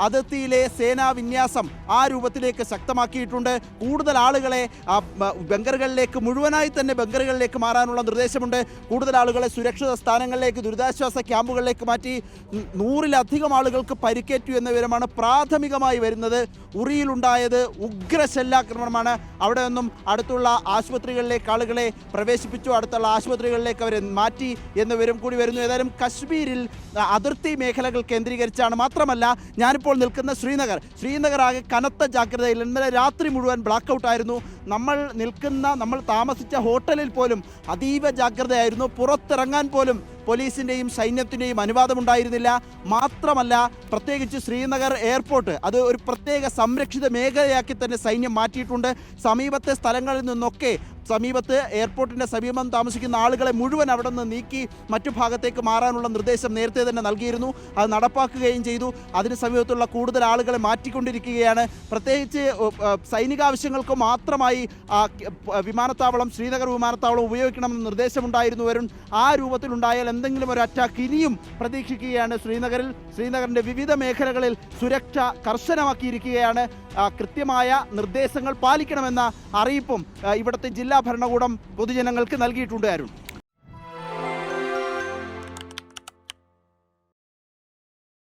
അതിർത്തിയിലെ സേനാ വിന്യാസം ആ രൂപത്തിലേക്ക് ശക്തമാക്കിയിട്ടുണ്ട്. കൂടുതൽ ആളുകളെ ബങ്കറുകളിലേക്ക് മുഴുവനായി തന്നെ ബങ്കറുകളിലേക്ക് മാറാനുള്ള നിർദ്ദേശമുണ്ട്. കൂടുതൽ ആളുകളെ സുരക്ഷിത സ്ഥാനങ്ങളിലേക്ക് ദുരിതാശ്വാസ ക്യാമ്പുകളിലേക്ക് മാറ്റി. 100-ലധികം ആളുകൾക്ക് പരിക്കേറ്റു എന്ന വിവരമാണ് പ്രാഥമികമായി വരുന്നത്. ഉറിയിലുണ്ടായത് ഉഗ്ര ഷെല്ലാക്രമണമാണ്. അവിടെ നിന്നും അടുത്തുള്ള ആശുപത്രികളിലേക്ക് ആളുകളെ പ്രവേശിപ്പിച്ചു, അടുത്തുള്ള ആശുപത്രികളിലേക്ക് അവരെ മാറ്റി എന്ന വിവരം കൂടി വരുന്നു. ഏതായാലും കശ്മീരിൽ അതിർത്തി മേഖലകൾ കേന്ദ്രീകരിച്ചാണ്. മാത്രമല്ല, ഞാനിപ്പോൾ നിൽക്കുന്ന ശ്രീനഗർ ആകെ കനത്ത ജാഗ്രതയിൽ. ഇന്നലെ രാത്രി മുഴുവൻ ബ്ലാക്ക് ഔട്ടായിരുന്നു. നമ്മൾ താമസിച്ച ഹോട്ടലിൽ പോലും അതീവ ജാഗ്രതയായിരുന്നു. പുറത്തിറങ്ങാൻ പോലും പോലീസിൻ്റെയും സൈന്യത്തിൻ്റെയും അനുവാദമുണ്ടായിരുന്നില്ല. മാത്രമല്ല, പ്രത്യേകിച്ച് ശ്രീനഗർ എയർപോർട്ട് അത് ഒരു പ്രത്യേക സംരക്ഷിത മേഖലയാക്കി തന്നെ സൈന്യം മാറ്റിയിട്ടുണ്ട്. സമീപത്തെ സ്ഥലങ്ങളിൽ നിന്നൊക്കെ എയർപോർട്ടിൻ്റെ സമീപം താമസിക്കുന്ന ആളുകളെ മുഴുവൻ അവിടെ നിന്ന് നീക്കി മറ്റു ഭാഗത്തേക്ക് മാറാനുള്ള നിർദ്ദേശം നേരത്തെ തന്നെ നൽകിയിരുന്നു. അത് നടപ്പാക്കുകയും ചെയ്തു. അതിന് സമീപത്തുള്ള കൂടുതൽ ആളുകളെ മാറ്റിക്കൊണ്ടിരിക്കുകയാണ്. പ്രത്യേകിച്ച് സൈനിക ആവശ്യങ്ങൾക്ക് മാത്രമായി ശ്രീനഗർ വിമാനത്താവളം ഉപയോഗിക്കണമെന്ന് നിർദ്ദേശമുണ്ടായിരുന്നു വരുൺ. ആ രൂപത്തിലുണ്ടായാൽ എന്തെങ്കിലും ഒരു അറ്റാക്ക് ഇനിയും പ്രതീക്ഷിക്കുകയാണ് ശ്രീനഗറിൻ്റെ വിവിധ മേഖലകളിൽ സുരക്ഷ കർശനമാക്കിയിരിക്കുകയാണ്. കൃത്യമായ നിർദ്ദേശങ്ങൾ പാലിക്കണമെന്ന അറിയിപ്പും ഇവിടുത്തെ ജില്ലാ ഭരണകൂടം പൊതുജനങ്ങൾക്ക് നൽകിയിട്ടുണ്ട്. അരുൺ.